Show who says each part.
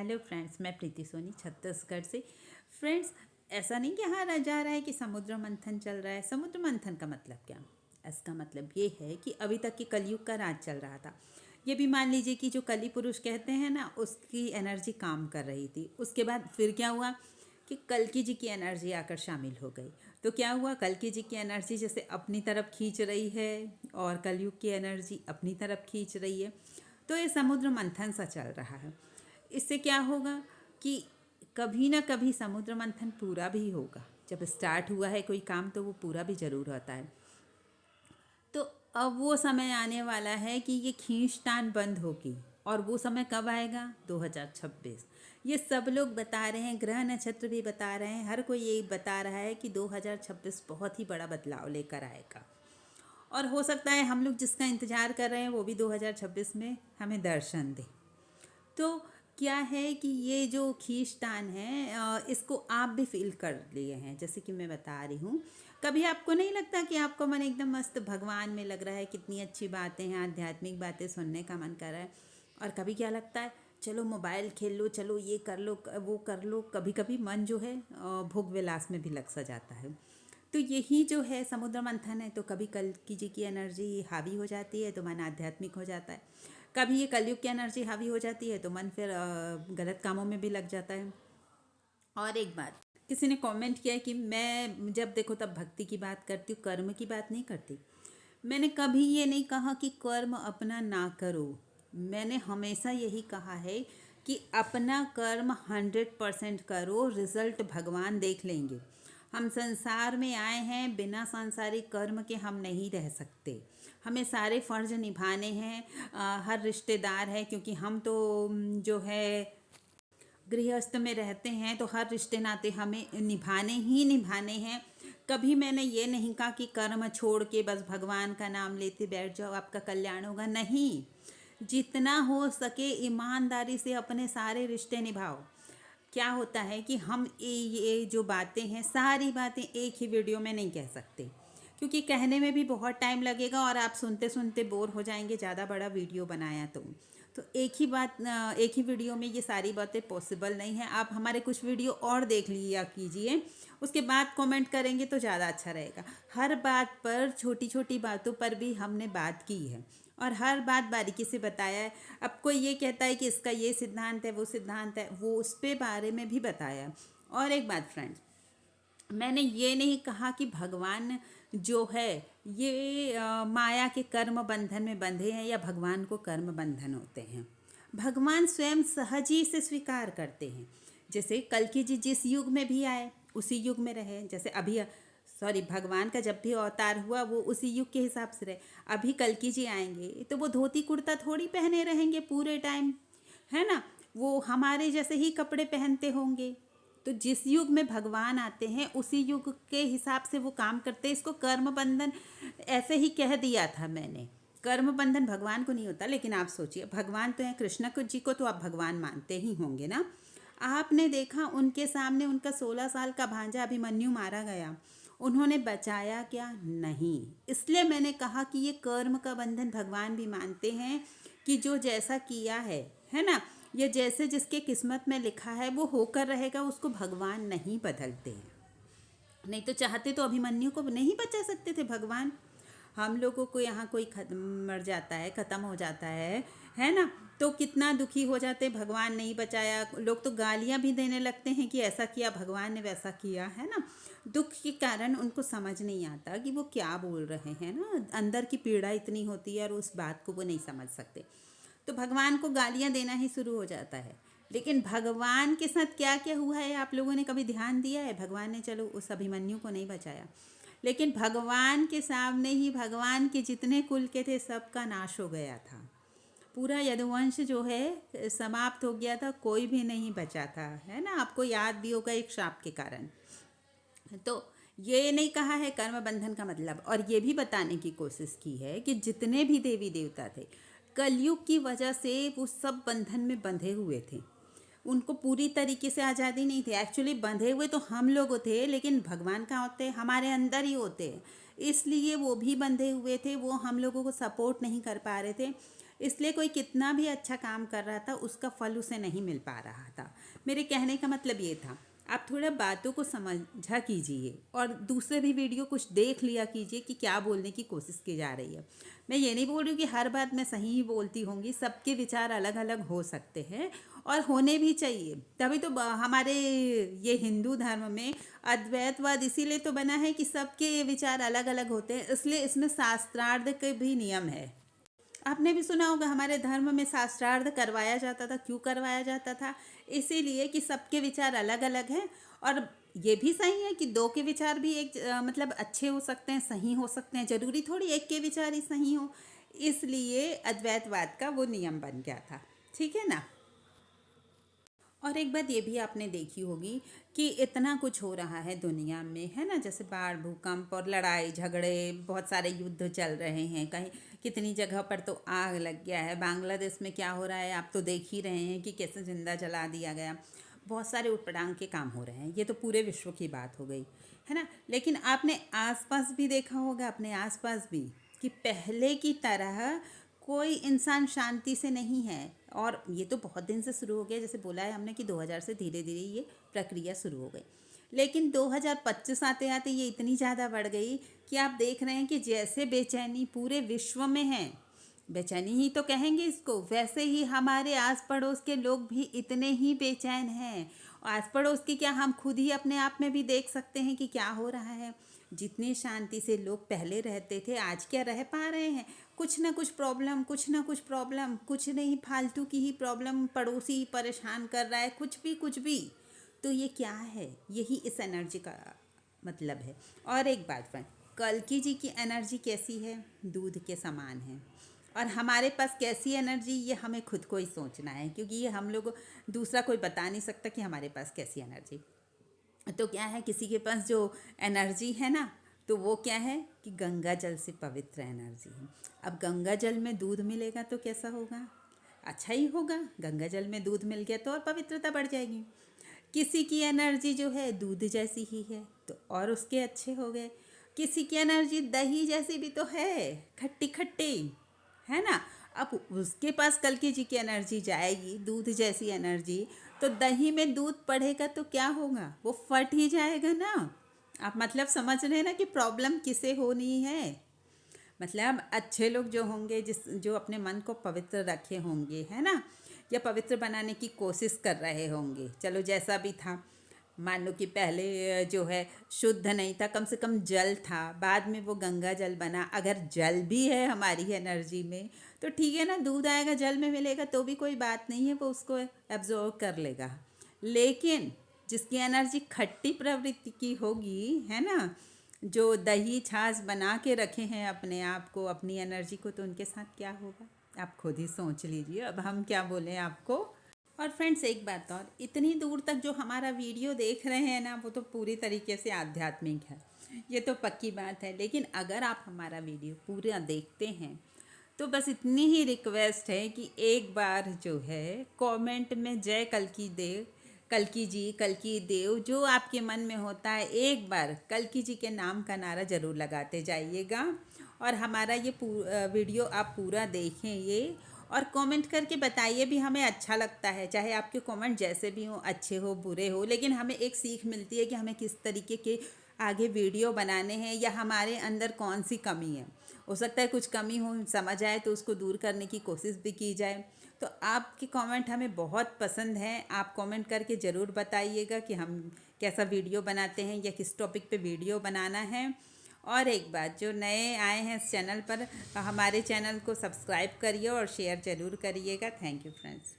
Speaker 1: Hello friends, मैं प्रीति सोनी छत्तीसगढ़ से। Friends, ऐसा नहीं कि हाँ जा रहा है कि समुद्र मंथन चल रहा है। समुद्र मंथन का मतलब क्या? इसका मतलब ये है कि अभी तक के कलयुग का राज चल रहा था। ये भी मान लीजिए कि जो कली पुरुष कहते हैं ना, उसकी एनर्जी काम कर रही थी। उसके बाद फिर क्या हुआ कि कल्कि जी की एनर्जी आकर शामिल हो गई। तो क्या हुआ, कल्कि जी की एनर्जी जैसे अपनी तरफ खींच रही है और कलयुग की एनर्जी अपनी तरफ खींच रही है। तो ये समुद्र मंथन सा चल रहा है। इससे क्या होगा कि कभी ना कभी समुद्र मंथन पूरा भी होगा। जब स्टार्ट हुआ है कोई काम तो वो पूरा भी ज़रूर होता है। तो अब वो समय आने वाला है कि ये खींचतान बंद होगी। और वो समय कब आएगा? 2026। ये सब लोग बता रहे हैं, ग्रह नक्षत्र भी बता रहे हैं, हर कोई यही बता रहा है कि 2026 बहुत ही बड़ा बदलाव लेकर आएगा। और हो सकता है हम लोग जिसका इंतज़ार कर रहे हैं वो भी 2026 में हमें दर्शन दे। तो क्या है कि ये जो खींचतान है, इसको आप भी फील कर लिए हैं। जैसे कि मैं बता रही हूँ, कभी आपको नहीं लगता कि आपको मन एकदम मस्त भगवान में लग रहा है, कितनी अच्छी बातें हैं, आध्यात्मिक बातें सुनने का मन कर रहा है। और कभी क्या लगता है, चलो मोबाइल खेल लो, चलो ये कर लो वो कर लो। कभी कभी मन जो है भोग विलास में भी लग सा जाता है। तो यही जो है समुद्र मंथन है। तो कभी कल्कि जी की एनर्जी हावी हो जाती है तो मन आध्यात्मिक हो जाता है। कभी ये कलयुग की एनर्जी हावी हो जाती है तो मन फिर गलत कामों में भी लग जाता है। और एक बात, किसी ने कमेंट किया है कि मैं जब देखो तब भक्ति की बात करती हूँ, कर्म की बात नहीं करती। मैंने कभी ये नहीं कहा कि कर्म अपना ना करो। मैंने हमेशा यही कहा है कि अपना कर्म 100% करो, रिजल्ट भगवान देख लेंगे। हम संसार में आए हैं, बिना सांसारिक कर्म के हम नहीं रह सकते। हमें सारे फर्ज निभाने हैं। हर रिश्तेदार है, क्योंकि हम तो जो है गृहस्थ में रहते हैं, तो हर रिश्ते नाते हमें निभाने ही निभाने हैं। कभी मैंने ये नहीं कहा कि कर्म छोड़ के बस भगवान का नाम लेते बैठ जाओ, आपका कल्याण होगा। नहीं, जितना हो सके ईमानदारी से अपने सारे रिश्ते निभाओ। क्या होता है कि हम ये जो बातें हैं, सारी बातें एक ही वीडियो में नहीं कह सकते, क्योंकि कहने में भी बहुत टाइम लगेगा और आप सुनते सुनते बोर हो जाएंगे। ज़्यादा बड़ा वीडियो बनाया तो एक ही बात, एक ही वीडियो में ये सारी बातें पॉसिबल नहीं है। आप हमारे कुछ वीडियो और देख लिया कीजिए, उसके बाद कमेंट करेंगे तो ज़्यादा अच्छा रहेगा। हर बात पर, छोटी छोटी बातों पर भी हमने बात की है और हर बात बारीकी से बताया है। अब कोई ये कहता है कि इसका ये सिद्धांत है, वो सिद्धांत है, वो उस पे बारे में भी बताया। और एक बात फ्रेंड्स, मैंने ये नहीं कहा कि भगवान जो है ये माया के कर्म बंधन में बंधे हैं या भगवान को कर्म बंधन होते हैं। भगवान स्वयं सहज ही से स्वीकार करते हैं। जैसे कल्कि जी जिस युग में भी आए उसी युग में रहे। जैसे अभी सॉरी, भगवान का जब भी अवतार हुआ वो उसी युग के हिसाब से रहे। अभी कल्कि जी आएंगे तो वो धोती कुर्ता थोड़ी पहने रहेंगे पूरे टाइम, है ना। वो हमारे जैसे ही कपड़े पहनते होंगे। तो जिस युग में भगवान आते हैं उसी युग के हिसाब से वो काम करते हैं। इसको कर्म बंधन ऐसे ही कह दिया था मैंने। कर्म बंधन भगवान को नहीं होता। लेकिन आप सोचिए, भगवान तो हैं, कृष्ण जी को तो आप भगवान मानते ही होंगे ना। आपने देखा उनके सामने उनका 16 साल का भांजा अभिमन्यु मारा गया, उन्होंने बचाया क्या? नहीं। इसलिए मैंने कहा कि ये कर्म का बंधन भगवान भी मानते हैं कि जो जैसा किया है ना, ये जैसे जिसके किस्मत में लिखा है वो होकर रहेगा, उसको भगवान नहीं बदलते हैं। नहीं तो चाहते तो अभिमन्यु को नहीं बचा सकते थे भगवान। हम लोगों को यहाँ कोई मर जाता है, ख़त्म हो जाता है ना, तो कितना दुखी हो जाते, भगवान नहीं बचाया। लोग तो गालियाँ भी देने लगते हैं कि ऐसा किया भगवान ने, वैसा किया, है ना। दुख के कारण उनको समझ नहीं आता कि वो क्या बोल रहे हैं ना, अंदर की पीड़ा इतनी होती है और उस बात को वो नहीं समझ सकते। तो भगवान को गालियाँ देना ही शुरू हो जाता है। लेकिन भगवान के साथ क्या क्या हुआ है आप लोगों ने कभी ध्यान दिया है? भगवान ने चलो उस अभिमन्यु को नहीं बचाया, लेकिन भगवान के सामने ही भगवान के जितने कुल के थे सबका नाश हो गया था। पूरा यदुवंश जो है समाप्त हो गया था, कोई भी नहीं बचा था, है ना। आपको याद भी होगा एक श्राप के कारण। तो ये नहीं कहा है कर्म बंधन का मतलब, और ये भी बताने की कोशिश की है कि जितने भी देवी देवता थे कलयुग की वजह से वो सब बंधन में बंधे हुए थे। उनको पूरी तरीके से आज़ादी नहीं थी। एक्चुअली बंधे हुए तो हम लोग थे, लेकिन भगवान कहाँ होते हैं? हमारे अंदर ही होते हैं। इसलिए वो भी बंधे हुए थे, वो हम लोगों को सपोर्ट नहीं कर पा रहे थे। इसलिए कोई कितना भी अच्छा काम कर रहा था उसका फल उसे नहीं मिल पा रहा था। मेरे कहने का मतलब ये था, आप थोड़ा बातों को समझा कीजिए और दूसरे भी वीडियो कुछ देख लिया कीजिए कि क्या बोलने की कोशिश की जा रही है। मैं ये नहीं बोल रही हूँ कि हर बात मैं सही ही बोलती होंगी, सबके विचार अलग अलग हो सकते हैं और होने भी चाहिए। तभी तो हमारे ये हिंदू धर्म में अद्वैतवाद इसीलिए तो बना है कि सबके विचार अलग अलग होते हैं, इसलिए इसमें शास्त्रार्थ के भी नियम है। आपने भी सुना होगा हमारे धर्म में शास्त्रार्थ करवाया जाता था। क्यों करवाया जाता था? इसीलिए कि सबके विचार अलग अलग हैं और ये भी सही है कि दो के विचार भी एक मतलब अच्छे हो सकते हैं, सही हो सकते हैं। जरूरी थोड़ी एक के विचार ही सही हो। इसलिए अद्वैतवाद का वो नियम बन गया था। ठीक है ना। और एक बात ये भी आपने देखी होगी कि इतना कुछ हो रहा है दुनिया में, है ना, जैसे बाढ़, भूकंप और लड़ाई झगड़े, बहुत सारे युद्ध चल रहे हैं। कहीं कितनी जगह पर तो आग लग गया है। बांग्लादेश में क्या हो रहा है आप तो देख ही रहे हैं कि कैसे जिंदा जला दिया गया। बहुत सारे उटपटांग के काम हो रहे हैं। ये तो पूरे विश्व की बात हो गई, है ना। लेकिन आपने आसपास भी देखा होगा, अपने आसपास भी, कि पहले की तरह कोई इंसान शांति से नहीं है। और ये तो बहुत दिन से शुरू हो गया, जैसे बोला है हमने कि 2000 से धीरे धीरे ये प्रक्रिया शुरू हो गई। लेकिन 2025 आते आते ये इतनी ज़्यादा बढ़ गई कि आप देख रहे हैं कि जैसे बेचैनी पूरे विश्व में है, बेचैनी ही तो कहेंगे इसको, वैसे ही हमारे आस पड़ोस के लोग भी इतने ही बेचैन हैं। आस पड़ोस की क्या, हम खुद ही अपने आप में भी देख सकते हैं कि क्या हो रहा है। जितनी शांति से लोग पहले रहते थे, आज क्या रह पा रहे हैं? कुछ ना कुछ प्रॉब्लम, कुछ ना कुछ प्रॉब्लम, कुछ नहीं फालतू की ही प्रॉब्लम, पड़ोसी ही परेशान कर रहा है, कुछ भी कुछ भी। तो ये क्या है? यही इस एनर्जी का मतलब है। और एक बात फ्रेंड, कल्कि जी की एनर्जी कैसी है? दूध के समान है। और हमारे पास कैसी एनर्जी, ये हमें खुद को ही सोचना है, क्योंकि ये हम लोग, दूसरा कोई बता नहीं सकता कि हमारे पास कैसी एनर्जी। तो क्या है, किसी के पास जो एनर्जी है ना, तो वो क्या है कि गंगा जल से पवित्र एनर्जी है। अब गंगा जल में दूध मिलेगा तो कैसा होगा? अच्छा ही होगा। गंगा जल में दूध मिल गया तो और पवित्रता बढ़ जाएगी। किसी की एनर्जी जो है दूध जैसी ही है तो और उसके अच्छे हो गए। किसी की एनर्जी दही जैसी भी तो है, खट्टी खट्टी, है ना। अब उसके पास कल्कि जी की एनर्जी जाएगी, दूध जैसी एनर्जी, तो दही में दूध पड़ेगा तो क्या होगा? वो फट ही जाएगा ना। आप मतलब समझ रहे हैं ना कि प्रॉब्लम किसे होनी है। मतलब अच्छे लोग जो होंगे, जो अपने मन को पवित्र रखे होंगे, है ना, या पवित्र बनाने की कोशिश कर रहे होंगे। चलो जैसा भी था, मान लो कि पहले जो है शुद्ध नहीं था, कम से कम जल था, बाद में वो गंगा जल बना। अगर जल भी है हमारी एनर्जी में तो ठीक है ना, दूध आएगा जल में मिलेगा तो भी कोई बात नहीं है, वो उसको एब्जॉर्व कर लेगा। लेकिन जिसकी एनर्जी खट्टी प्रवृत्ति की होगी, है ना, जो दही छाछ बना के रखे हैं अपने आप को, अपनी एनर्जी को, तो उनके साथ क्या होगा आप खुद ही सोच लीजिए। अब हम क्या बोलें आपको। और फ्रेंड्स एक बात और, इतनी दूर तक जो हमारा वीडियो देख रहे हैं ना, वो तो पूरी तरीके से आध्यात्मिक है, ये तो पक्की बात है। लेकिन अगर आप हमारा वीडियो पूरा देखते हैं तो बस इतनी ही रिक्वेस्ट है कि एक बार जो है कमेंट में जय कल्कि देव, कल्कि जी, कल्कि देव, जो आपके मन में होता है, एक बार कल्कि जी के नाम का नारा ज़रूर लगाते जाइएगा। और हमारा ये वीडियो आप पूरा देखें ये, और कमेंट करके बताइए भी, हमें अच्छा लगता है। चाहे आपके कमेंट जैसे भी हो, अच्छे हो बुरे हो, लेकिन हमें एक सीख मिलती है कि हमें किस तरीके के आगे वीडियो बनाने हैं, या हमारे अंदर कौन सी कमी है। हो सकता है कुछ कमी हो, समझ आए तो उसको दूर करने की कोशिश भी की जाए। तो आपके कमेंट हमें बहुत पसंद हैं। आप कमेंट करके ज़रूर बताइएगा कि हम कैसा वीडियो बनाते हैं या किस टॉपिक पे वीडियो बनाना है। और एक बात, जो नए आए हैं इस चैनल पर, हमारे चैनल को सब्सक्राइब करिए और शेयर ज़रूर करिएगा। Thank you friends.